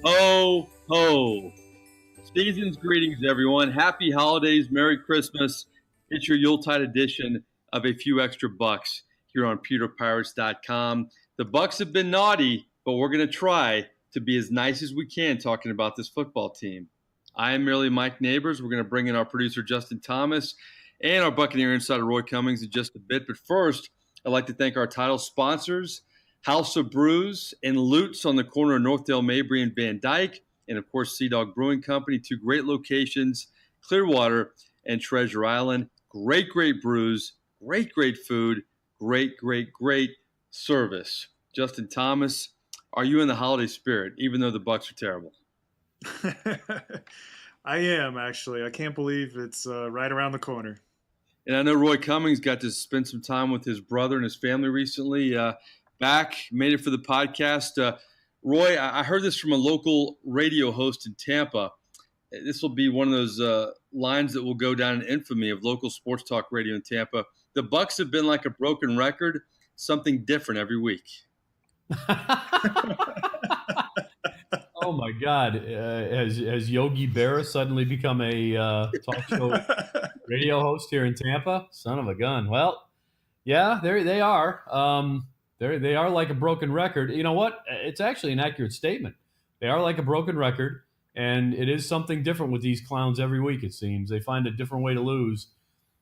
Ho, ho. Season's greetings, everyone. Happy holidays. Merry Christmas. It's your Yuletide edition of A Few Extra Bucks here on pewterpirates.com. The Bucs have been naughty, but we're going to try to be as nice as we can talking about this football team. I am merely Mike Nabors. We're going to bring in our producer, Justin Thomas, and our Buccaneer insider, Roy Cummings, in just a bit. But first, I'd like to thank our title sponsors, House of Brews and Lutz on the corner of Northdale, Mabry, and Van Dyke, and of course, Sea Dog Brewing Company, two great locations, Clearwater and Treasure Island. Great brews, great food, great service. Justin Thomas, are you in the holiday spirit, even though the Bucs are terrible? I am, actually. I can't believe it's right around the corner. And I know Roy Cummings got to spend some time with his brother and his family recently. Made it for the podcast. Roy, I heard this from a local radio host in Tampa. This will be one of those lines that will go down in infamy of local sports talk radio in Tampa. The Bucs have been like a broken record, something different every week. Oh my God! Has Yogi Berra suddenly become a talk show radio host here in Tampa? Son of a gun! Well, yeah, they are. They are like a broken record. You know what? It's actually an accurate statement. They are like a broken record, and it is something different with these clowns every week. It seems they find a different way to lose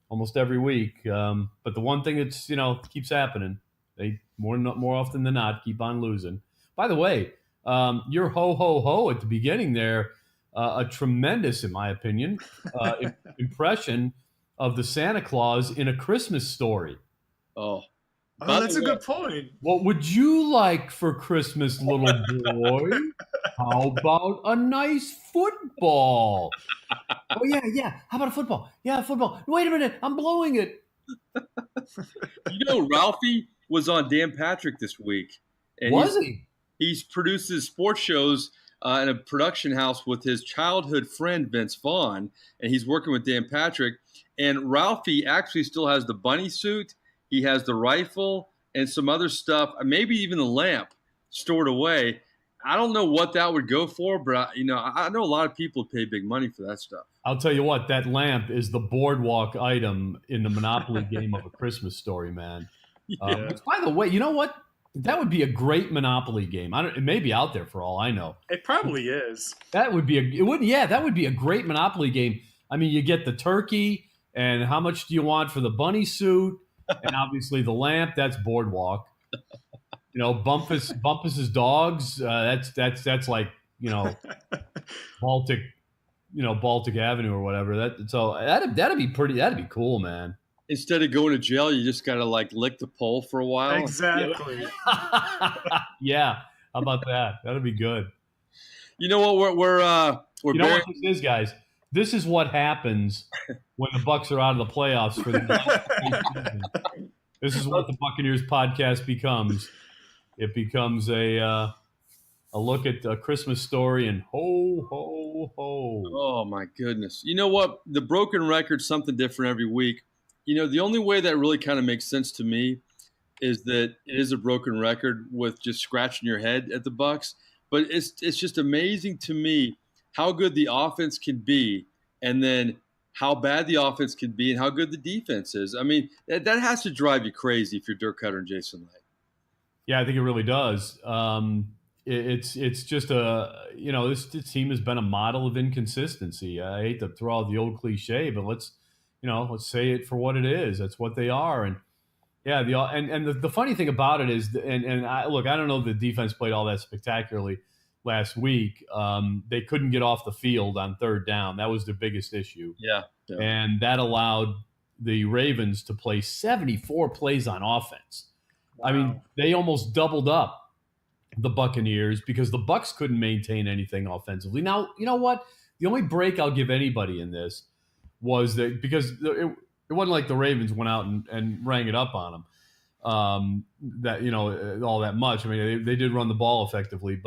almost every week. But the one thing that's keeps happening, they more often than not keep on losing. By the way, your ho ho ho at the beginning there, a tremendous, in my opinion, impression of the Santa Claus in A Christmas Story. Oh, that's a good point. What would you like for Christmas, little boy? How about a nice football? Oh, yeah. How about a football? Yeah, football. Wait a minute. I'm blowing it. Ralphie was on Dan Patrick this week. And was he? He produces sports shows in a production house with his childhood friend, Vince Vaughn, and he's working with Dan Patrick. And Ralphie actually still has the bunny suit. He has the rifle and some other stuff, maybe even the lamp stored away. I don't know what that would go for, but I know a lot of people pay big money for that stuff. I'll tell you what, that lamp is the boardwalk item in the Monopoly game of A Christmas Story, man. Yeah. Which, by the way, you know what? That would be a great Monopoly game. It may be out there for all I know. It probably is. That would be that would be a great Monopoly game. I mean, you get the turkey, and how much do you want for the bunny suit? And obviously the lamp, that's boardwalk. Bumpus's dogs, that's like, Baltic Avenue or whatever. That'd be cool, man. Instead of going to jail, you just gotta lick the pole for a while. Exactly. Yeah. How about that? That'd be good. You know what? We're what this is, guys? This is what happens when the Bucs are out of the playoffs for the season. This is what the Buccaneers podcast becomes. It becomes a look at A Christmas Story and ho, ho, ho. Oh, my goodness. You know what? The broken record's something different every week. The only way that really kind of makes sense to me is that it is a broken record with just scratching your head at the Bucs. But it's just amazing to me how good the offense can be, and then how bad the offense can be, and how good the defense is. I mean, that has to drive you crazy if you're Dirk Cutter and Jason Licht. Yeah, I think it really does. It's just this team has been a model of inconsistency. I hate to throw out the old cliche, but let's say it for what it is. That's what they are. And yeah, the funny thing about it is, I don't know if the defense played all that spectacularly last week. They couldn't get off the field on third down. That was their biggest issue. Yeah. And that allowed the Ravens to play 74 plays on offense. Wow. I mean, they almost doubled up the Buccaneers because the Bucs couldn't maintain anything offensively. Now, you know what? The only break I'll give anybody in this was that because it wasn't like the Ravens went out and rang it up on them all that much. I mean, they did run the ball effectively,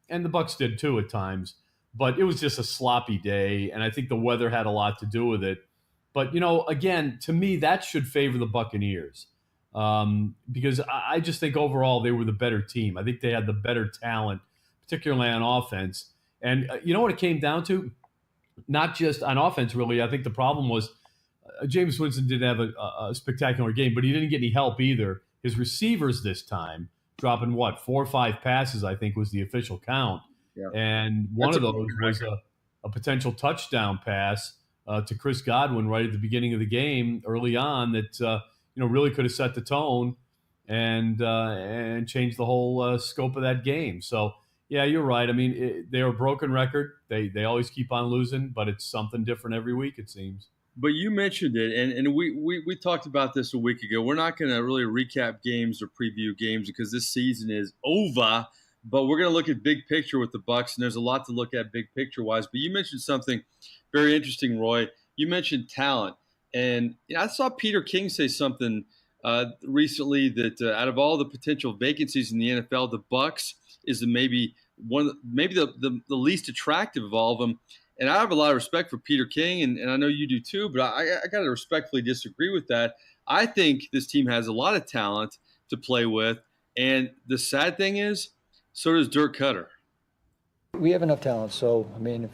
and the Bucs did too at times. But it was just a sloppy day, and I think the weather had a lot to do with it. But, again, to me, that should favor the Buccaneers because I just think overall they were the better team. I think they had the better talent, particularly on offense. And you know what it came down to? Not just on offense, really. I think the problem was Jameis Winston didn't have a spectacular game, but he didn't get any help either. His receivers this time dropping 4 or 5 passes, I think was the official count. Yeah. And one of those was a potential touchdown pass to Chris Godwin right at the beginning of the game early on that really could have set the tone and changed the whole scope of that game. So, yeah, you're right. I mean, they're a broken record. They always keep on losing, but it's something different every week, it seems. But you mentioned it, and we talked about this a week ago. We're not going to really recap games or preview games because this season is over. But we're going to look at big picture with the Bucs, and there's a lot to look at big picture wise. But you mentioned something very interesting, Roy. You mentioned talent, and I saw Peter King say something recently that out of all the potential vacancies in the NFL, the Bucs is maybe the least attractive of all of them. And I have a lot of respect for Peter King, and I know you do too, but I got to respectfully disagree with that. I think this team has a lot of talent to play with, and the sad thing is, so does Dirk Cutter. We have enough talent, so I mean,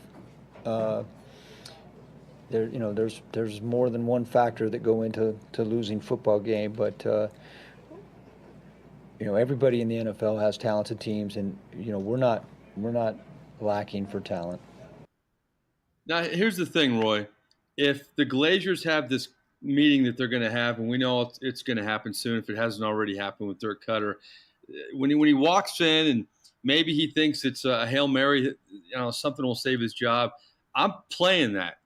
there's more than one factor that go into losing football game, but everybody in the NFL has talented teams, and we're not lacking for talent. Now, here's the thing, Roy. If the Glazers have this meeting that they're going to have, and we know it's going to happen soon if it hasn't already happened with Dirk Cutter, when he walks in and maybe he thinks it's a Hail Mary, something will save his job, I'm playing that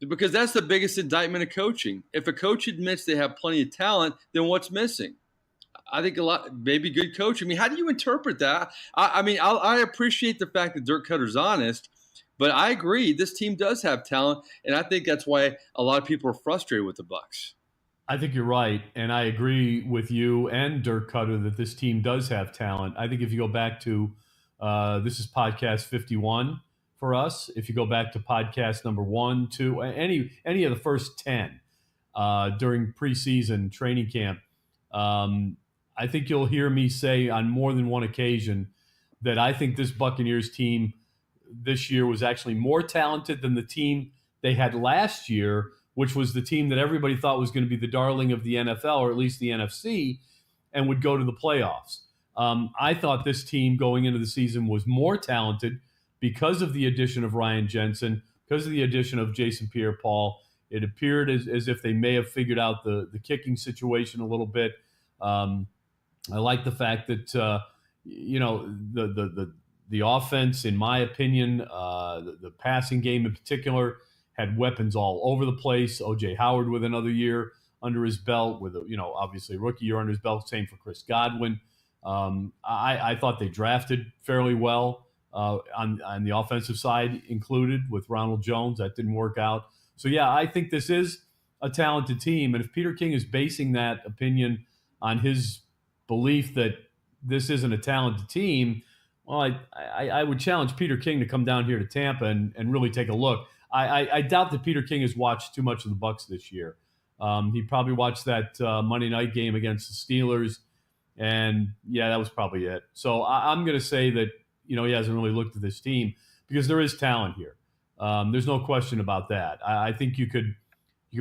because that's the biggest indictment of coaching. If a coach admits they have plenty of talent, then what's missing? I think maybe good coaching. I mean, how do you interpret that? I appreciate the fact that Dirk Cutter's honest, but I agree this team does have talent, and I think that's why a lot of people are frustrated with the Bucs. I think you're right, and I agree with you and Dirk Cutter that this team does have talent. I think if you go back to this is podcast 51 for us. If you go back to podcast number 1, 2, any of the first 10 during preseason training camp, I think you'll hear me say on more than one occasion that I think this Buccaneers team this year was actually more talented than the team they had last year, which was the team that everybody thought was going to be the darling of the NFL, or at least the NFC, and would go to the playoffs. I thought this team going into the season was more talented because of the addition of Ryan Jensen, because of the addition of Jason Pierre-Paul. It appeared as if they may have figured out the kicking situation a little bit. I like the fact that the offense, in my opinion, the passing game in particular, had weapons all over the place. O.J. Howard with another year under his belt, with obviously a rookie year under his belt. Same for Chris Godwin. I thought they drafted fairly well on the offensive side, included with Ronald Jones. That didn't work out. So yeah, I think this is a talented team, and if Peter King is basing that opinion on his belief that this isn't a talented team, well, I would challenge Peter King to come down here to Tampa and really take a look. I doubt that Peter King has watched too much of the Bucs this year. He probably watched that Monday night game against the Steelers, and yeah, that was probably it. So I'm going to say that he hasn't really looked at this team because there is talent here. There's no question about that. I think you could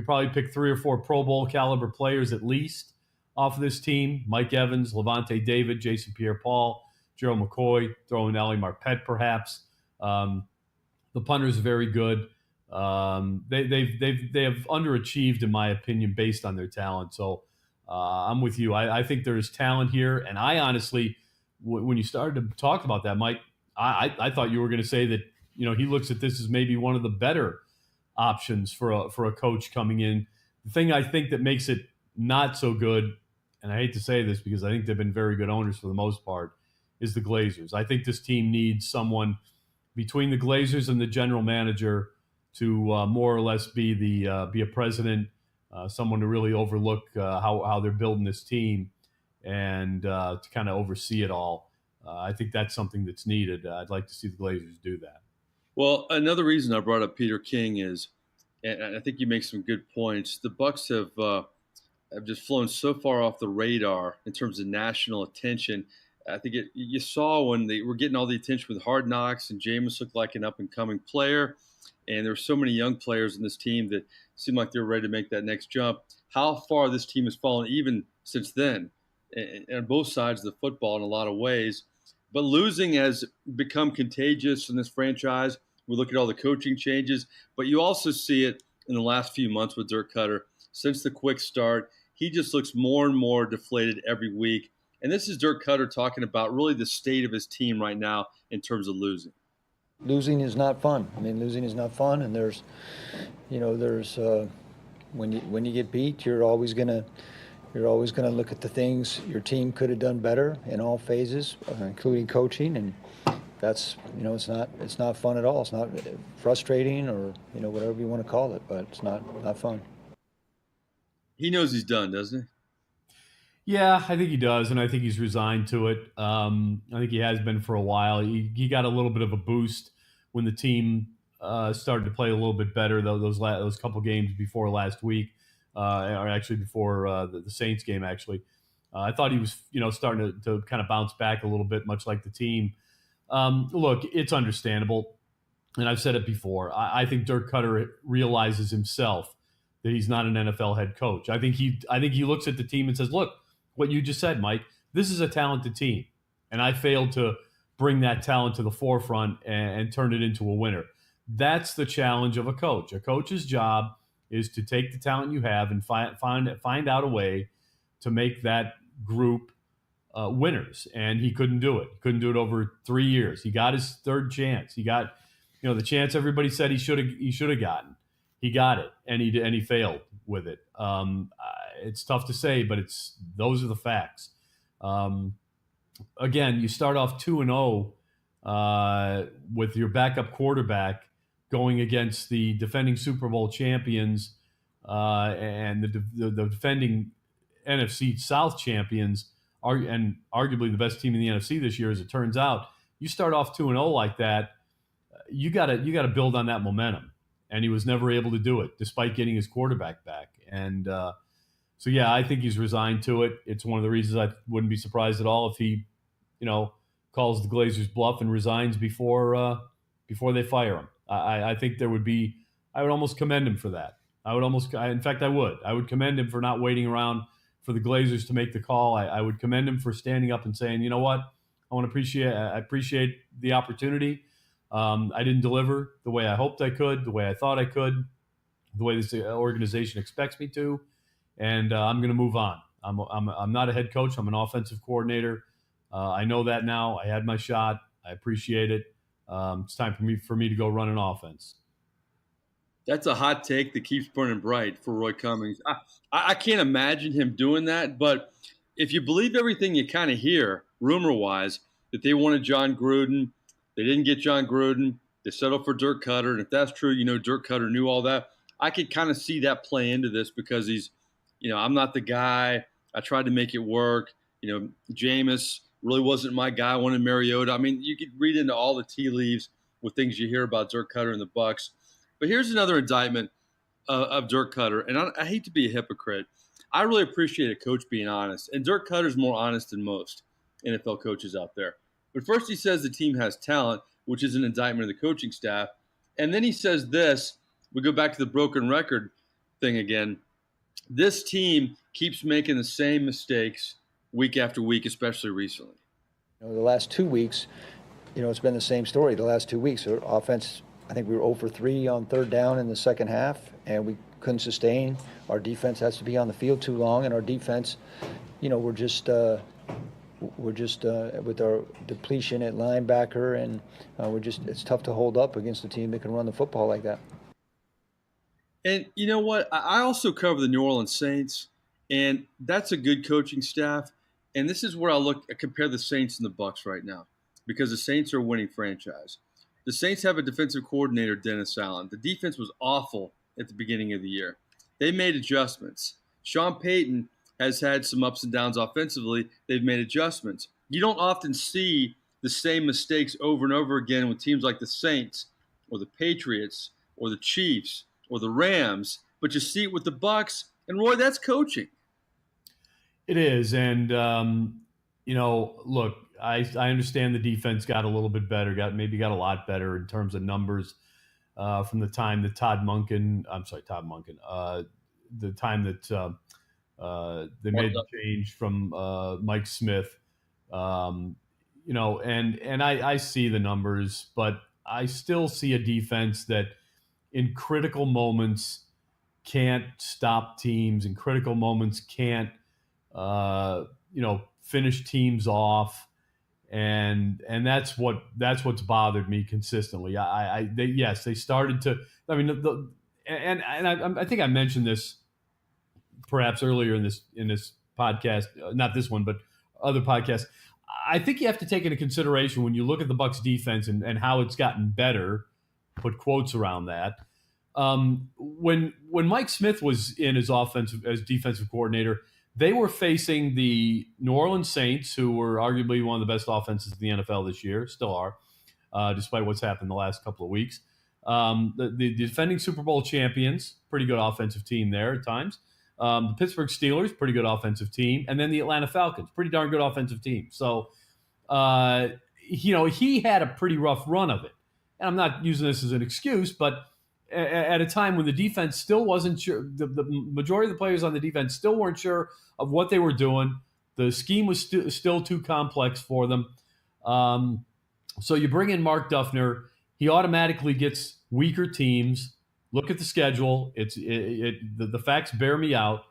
probably pick 3 or 4 Pro Bowl caliber players at least off of this team: Mike Evans, Levante David, Jason Pierre-Paul, Gerald McCoy, throw in Ali Marpet perhaps. The punters are very good. They have underachieved, in my opinion, based on their talent. So I'm with you. I think there's talent here, and I honestly, when you started to talk about that, Mike, I thought you were going to say that he looks at this as maybe one of the better options for a coach coming in. The thing I think that makes it not so good, and I hate to say this because I think they've been very good owners for the most part, is the Glazers. I think this team needs someone between the Glazers and the general manager to more or less be a president, someone to really overlook how they're building this team and to kind of oversee it all. I think that's something that's needed. I'd like to see the Glazers do that. Well, another reason I brought up Peter King is, and I think you make some good points, the Bucs have just flown so far off the radar in terms of national attention. I think you saw when they were getting all the attention with Hard Knocks, and Jameis looked like an up-and-coming player. And there were so many young players in this team that seemed like they were ready to make that next jump. How far this team has fallen even since then, and on both sides of the football in a lot of ways. But losing has become contagious in this franchise. We look at all the coaching changes, but you also see it in the last few months with Dirk Cutter. Since the quick start, he just looks more and more deflated every week. And this is Dirk Cutter talking about really the state of his team right now in terms of losing. Losing is not fun. I mean, losing is not fun, and there's when you get beat, you're always gonna look at the things your team could have done better in all phases, including coaching, and that's it's not fun at all. It's not frustrating or whatever you want to call it, but it's not fun. He knows he's done, doesn't he? Yeah, I think he does, and I think he's resigned to it. I think he has been for a while. He got a little bit of a boost when the team started to play a little bit better, though those couple games before last week, or actually before the Saints game. Actually, I thought he was starting to kind of bounce back a little bit, much like the team. Look, it's understandable, and I've said it before. I think Dirk Cutter realizes himself that he's not an NFL head coach. I think he looks at the team and says, "Look, what you just said, Mike, this is a talented team, and I failed to bring that talent to the forefront and turn it into a winner." That's the challenge of a coach. A coach's job is to take the talent you have and find out a way to make that group winners. And he couldn't do it. He couldn't do it over 3 years. He got his third chance. He got the chance everybody said he should have gotten. He got it, and he failed with it. It's tough to say, but those are the facts. Again, you start off 2-0 with your backup quarterback going against the defending Super Bowl champions and the defending NFC South champions, and arguably the best team in the NFC this year, as it turns out. You start off 2-0 like that, you got to build on that momentum. And he was never able to do it, despite getting his quarterback back. And so, yeah, I think he's resigned to it. It's one of the reasons I wouldn't be surprised at all if he, calls the Glazers bluff and resigns before they fire him. I think I would almost commend him for that. I would commend him for not waiting around for the Glazers to make the call. I would commend him for standing up and saying, you know what, I appreciate the opportunity. I didn't deliver the way I hoped I could, the way I thought I could, the way this organization expects me to, and I'm going to move on. I'm not a head coach. I'm an offensive coordinator. I know that now. I had my shot. I appreciate it. It's time for me to go run an offense. That's a hot take that keeps burning bright for Roy Cummings. I can't imagine him doing that, but if you believe everything you kind of hear, rumor-wise, that they wanted John Gruden, they didn't get John Gruden, they settled for Dirk Cutter, and if that's true, Dirk Cutter knew all that. I could kind of see that play into this because he's, I'm not the guy. I tried to make it work. Jameis really wasn't my guy. I wanted Mariota. I mean, you could read into all the tea leaves with things you hear about Dirk Cutter and the Bucs. But here's another indictment of Dirk Cutter, and I hate to be a hypocrite. I really appreciate a coach being honest, and Dirk Cutter's more honest than most NFL coaches out there. But first he says the team has talent, which is an indictment of the coaching staff. And then he says this, we go back to the broken record thing again. This team keeps making the same mistakes week after week, especially recently. The last 2 weeks, it's been the same story. The last 2 weeks, our offense, I think we were 0 for 3 on third down in the second half, and we couldn't sustain. Our defense has to be on the field too long, and our defense, we're just with our depletion at linebacker, and it's tough to hold up against a team that can run the football like that. And you know what? I also cover the New Orleans Saints, and that's a good coaching staff. And this is where I compare the Saints and the Bucs right now, because the Saints are a winning franchise. The Saints have a defensive coordinator, Dennis Allen. The defense was awful at the beginning of the year. They made adjustments. Sean Payton has had some ups and downs offensively. They've made adjustments. You don't often see the same mistakes over and over again with teams like the Saints or the Patriots or the Chiefs or the Rams, but you see it with the Bucs. And Roy, that's coaching. It is, and look, I understand the defense got a little bit better, got a lot better in terms of numbers from the time that Todd Monken, the time that they made the change from Mike Smith. And I see the numbers, but I still see a defense that in critical moments can't stop teams, in critical moments can't, finish teams off. And that's what's bothered me consistently. They started to, I mean, I think I mentioned this perhaps earlier in this podcast, not this one, but other podcasts. I think you have to take into consideration when you look at the Bucs defense and how it's gotten better, put quotes around that. When Mike Smith was in as defensive coordinator, they were facing the New Orleans Saints, who were arguably one of the best offenses in the NFL this year, still are, despite what's happened the last couple of weeks. The defending Super Bowl champions, pretty good offensive team there at times. The Pittsburgh Steelers, pretty good offensive team. And then the Atlanta Falcons, pretty darn good offensive team. So, he had a pretty rough run of it. And I'm not using this as an excuse, but at a time when the defense still wasn't sure, the majority of the players on the defense still weren't sure of what they were doing. The scheme was still too complex for them. So you bring in Mark Duffner. He automatically gets weaker teams. Look at the schedule. The facts bear me out.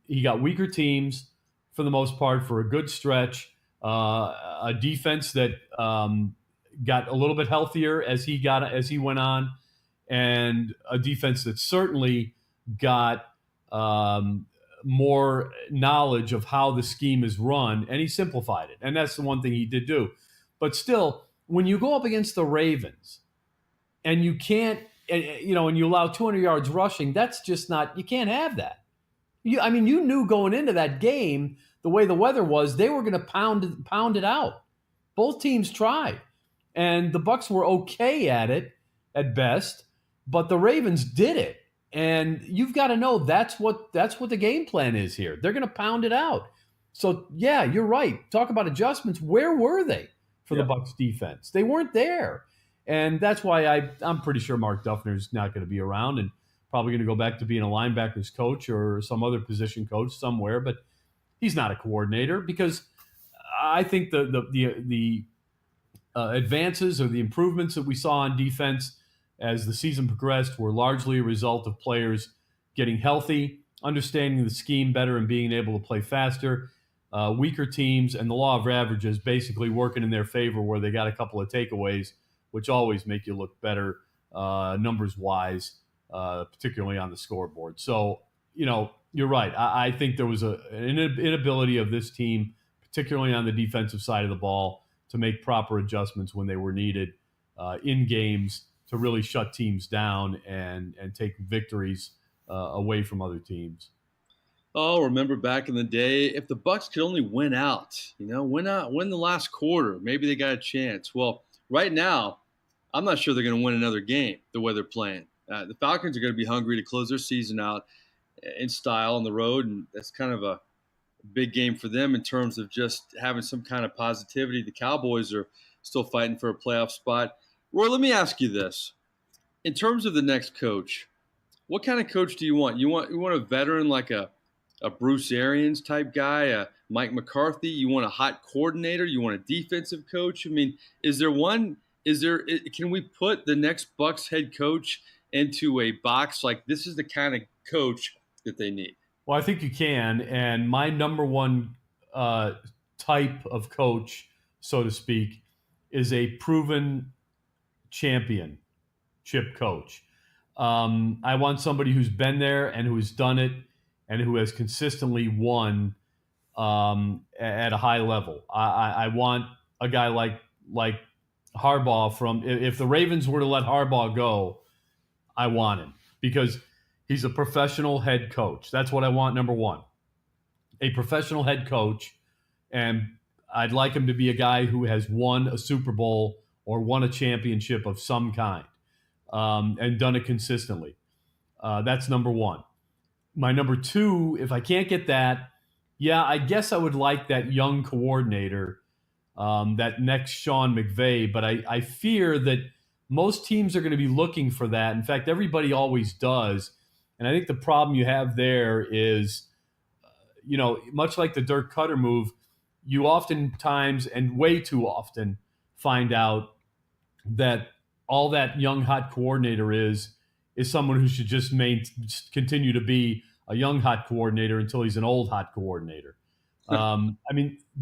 He got weaker teams for the most part for a good stretch. A defense that got a little bit healthier as he went on, and a defense that certainly got more knowledge of how the scheme is run, and he simplified it. And that's the one thing he did do. But still, when you go up against the Ravens and you can't, and you allow 200 yards rushing, that's just not, you can't have that. You knew going into that game, the way the weather was, they were going to pound it out. Both teams tried. And the Bucs were okay at it at best, but the Ravens did it. And you've got to know that's what the game plan is here. They're going to pound it out. So, yeah, you're right. Talk about adjustments. Where were they for the Bucs defense? They weren't there. And that's why I'm pretty sure Mark Duffner's not going to be around and probably going to go back to being a linebackers coach or some other position coach somewhere. But he's not a coordinator, because I think the advances or the improvements that we saw on defense as the season progressed were largely a result of players getting healthy, understanding the scheme better, and being able to play faster. Weaker teams and the law of averages basically working in their favor, where they got a couple of takeaways, which always make you look better numbers-wise, particularly on the scoreboard. So, you're right. I think there was an inability of this team, particularly on the defensive side of the ball, to make proper adjustments when they were needed in games to really shut teams down and take victories away from other teams. Oh, remember back in the day, if the Bucs could only win the last quarter, maybe they got a chance. Well, right now, I'm not sure they're going to win another game the way they're playing. The Falcons are going to be hungry to close their season out in style on the road, and that's kind of a big game for them in terms of just having some kind of positivity. The Cowboys are still fighting for a playoff spot. Roy, let me ask you this. In terms of the next coach, what kind of coach do you want? You want a veteran like a Bruce Arians type guy, a Mike McCarthy? You want a hot coordinator? You want a defensive coach? I mean, can we put the next Bucs head coach into a box like this is the kind of coach that they need? Well, I think you can. And my number one type of coach, so to speak, is a proven championship coach. I want somebody who's been there and who's done it and who has consistently won at a high level. I want a guy like Harbaugh if the Ravens were to let Harbaugh go, I want him because he's a professional head coach. That's what I want, number one. A professional head coach, and I'd like him to be a guy who has won a Super Bowl or won a championship of some kind and done it consistently. That's number one. My number two, if I can't get that, I guess I would like that young coordinator that next Sean McVay. But I fear that most teams are going to be looking for that. In fact, everybody always does. And I think the problem you have there is, much like the Dirk Cutter move, you oftentimes and way too often find out that all that young hot coordinator is someone who should just continue to be a young hot coordinator until he's an old hot coordinator. The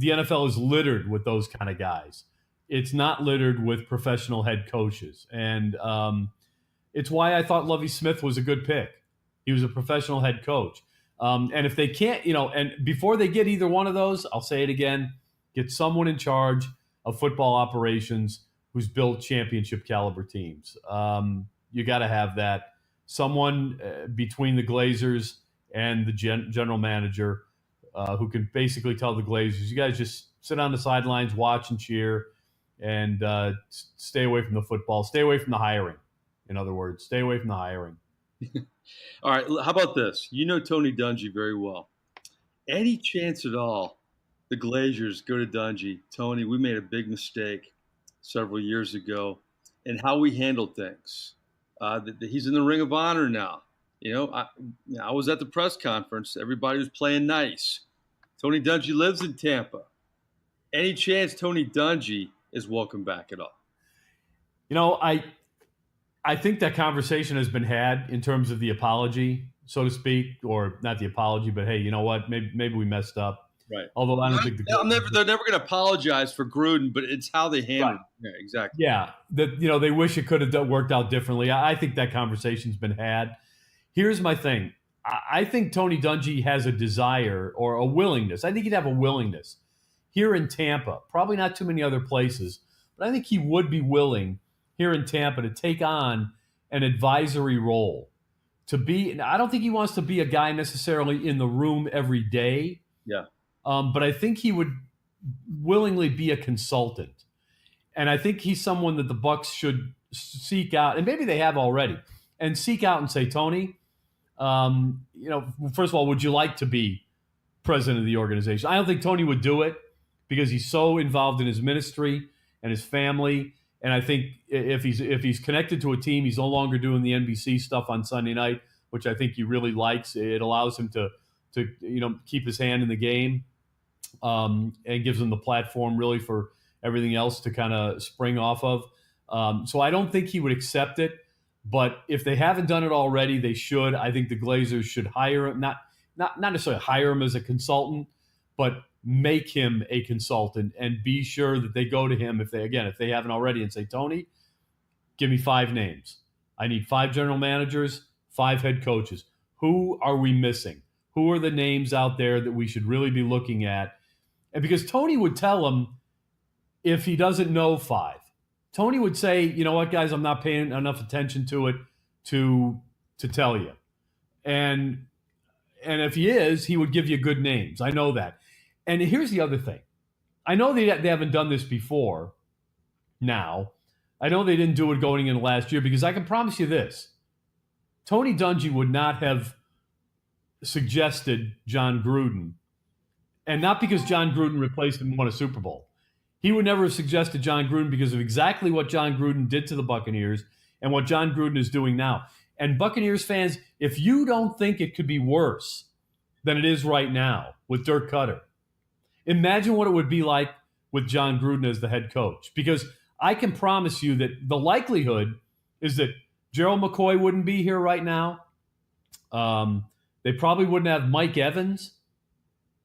NFL is littered with those kind of guys. It's not littered with professional head coaches. And it's why I thought Lovie Smith was a good pick. He was a professional head coach. And if they can't, and before they get either one of those, I'll say it again, get someone in charge of football operations who's built championship caliber teams. You got to have that. Someone between the Glazers and the general manager who can basically tell the Glazers, you guys just sit on the sidelines, watch and cheer, and stay away from the football. Stay away from the hiring. In other words, stay away from the hiring. All right, how about this? You know Tony Dungy very well. Any chance at all the Glazers go to Dungy, Tony, we made a big mistake several years ago in how we handled things. He's in the Ring of Honor now. I was at the press conference. Everybody was playing nice. Tony Dungy lives in Tampa. Any chance Tony Dungy is welcome back at all? I think that conversation has been had in terms of the apology, so to speak, or not the apology, but hey, you know what? Maybe we messed up. Right. Although I don't think they're never going to apologize for Gruden, but it's how they handle it. Yeah, exactly. Yeah, they wish it could have worked out differently. I think that conversation's been had. Here's my thing. I think Tony Dungy has a desire or a willingness. I think he'd have a willingness here in Tampa, probably not too many other places, but I think he would be willing here in Tampa to take on an advisory role. I don't think he wants to be a guy necessarily in the room every day. Yeah. But I think he would willingly be a consultant. And I think he's someone that the Bucs should seek out, and maybe they have already, and seek out and say, Tony, first of all, would you like to be president of the organization? I don't think Tony would do it because he's so involved in his ministry and his family. And I think if he's connected to a team, he's no longer doing the NBC stuff on Sunday night, which I think he really likes. It allows him to keep his hand in the game, and gives him the platform really for everything else to kind of spring off of. So I don't think he would accept it. But if they haven't done it already, they should. I think the Glazers should hire him, not necessarily hire him as a consultant, but make him a consultant and be sure that they go to him if they haven't already and say, Tony, give me 5 names. I need 5 general managers, 5 head coaches. Who are we missing? Who are the names out there that we should really be looking at? And because Tony would tell him if he doesn't know 5. Tony would say, you know what, guys, I'm not paying enough attention to it to tell you. And if he is, he would give you good names. I know that. And here's the other thing. I know they haven't done this before now. I know they didn't do it going in last year because I can promise you this. Tony Dungy would not have suggested John Gruden, and not because John Gruden replaced him and won a Super Bowl. He would never have suggested John Gruden because of exactly what John Gruden did to the Buccaneers and what John Gruden is doing now. And Buccaneers fans, if you don't think it could be worse than it is right now with Dirk Cutter, imagine what it would be like with John Gruden as the head coach. Because I can promise you that the likelihood is that Gerald McCoy wouldn't be here right now. They probably wouldn't have Mike Evans.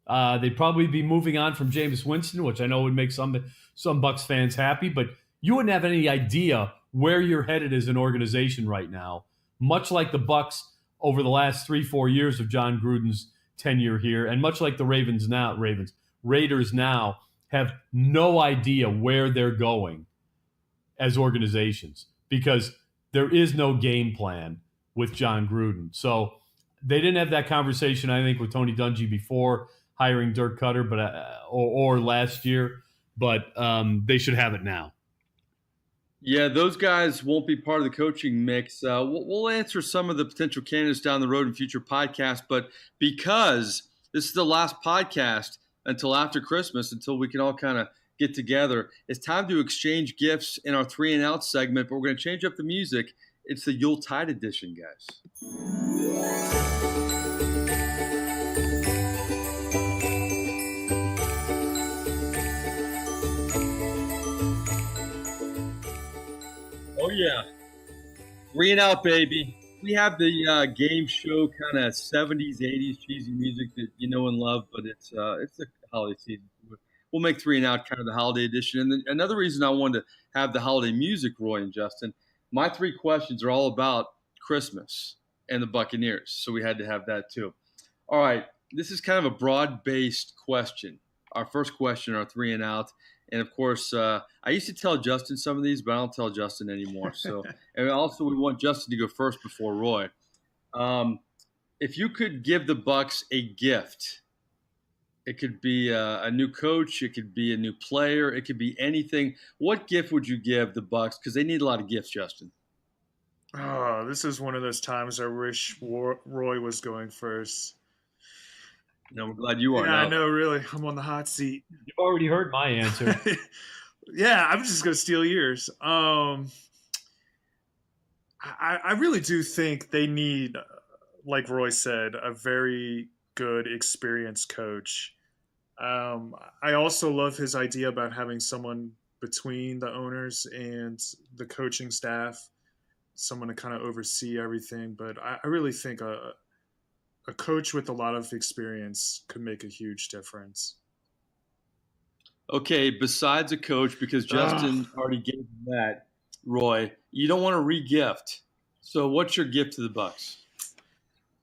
They'd probably be moving on from Jameis Winston, which I know would make some Bucs fans happy. But you wouldn't have any idea where you're headed as an organization right now, much like the Bucs over the last 3-4 years of John Gruden's tenure here, and much like the Raiders now have no idea where they're going as organizations because there is no game plan with John Gruden. So they didn't have that conversation, I think, with Tony Dungy before hiring Dirk Cutter, but or last year, but they should have it now. Yeah, those guys won't be part of the coaching mix. We'll answer some of the potential candidates down the road in future podcasts, but because this is the last podcast until after Christmas, until we can all kind of get together. It's time to exchange gifts in our 3 and Out segment, but we're going to change up the music. It's the Yuletide edition, guys. Oh, yeah. 3 and Out, baby. We have the game show kind of 70s, 80s cheesy music that you know and love, but it's the holiday season. We'll make 3 and Out kind of the holiday edition. And then another reason I wanted to have the holiday music, Roy and Justin, my 3 questions are all about Christmas and the Buccaneers. So we had to have that too. All right. This is kind of a broad-based question. Our first question, our 3 and Out. And of course, I used to tell Justin some of these, but I don't tell Justin anymore. So, and also we want Justin to go first before Roy. If you could give the Bucs a gift, it could be a new coach, it could be a new player, it could be anything. What gift would you give the Bucs? Because they need a lot of gifts, Justin. Oh, this is one of those times I wish Roy was going first. No, we're glad you are. Yeah, I know, really. I'm on the hot seat. You've already heard my answer. Yeah, I'm just going to steal yours. I really do think they need, like Roy said, a very good, experienced coach. I also love his idea about having someone between the owners and the coaching staff, someone to kind of oversee everything. But I really think a coach with a lot of experience could make a huge difference. Okay, besides a coach, because Justin already gave that, Roy, you don't want to re-gift. So what's your gift to the Bucs?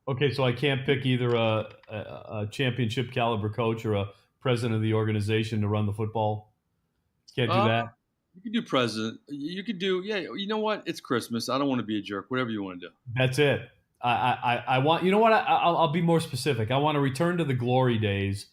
Okay, so I can't pick either a championship caliber coach or a president of the organization to run the football. Can't do that. You could do president. You could do, yeah, you know what? It's Christmas. I don't want to be a jerk. Whatever you want to do. That's it. I want, you know what? I'll be more specific. I want to return to the glory days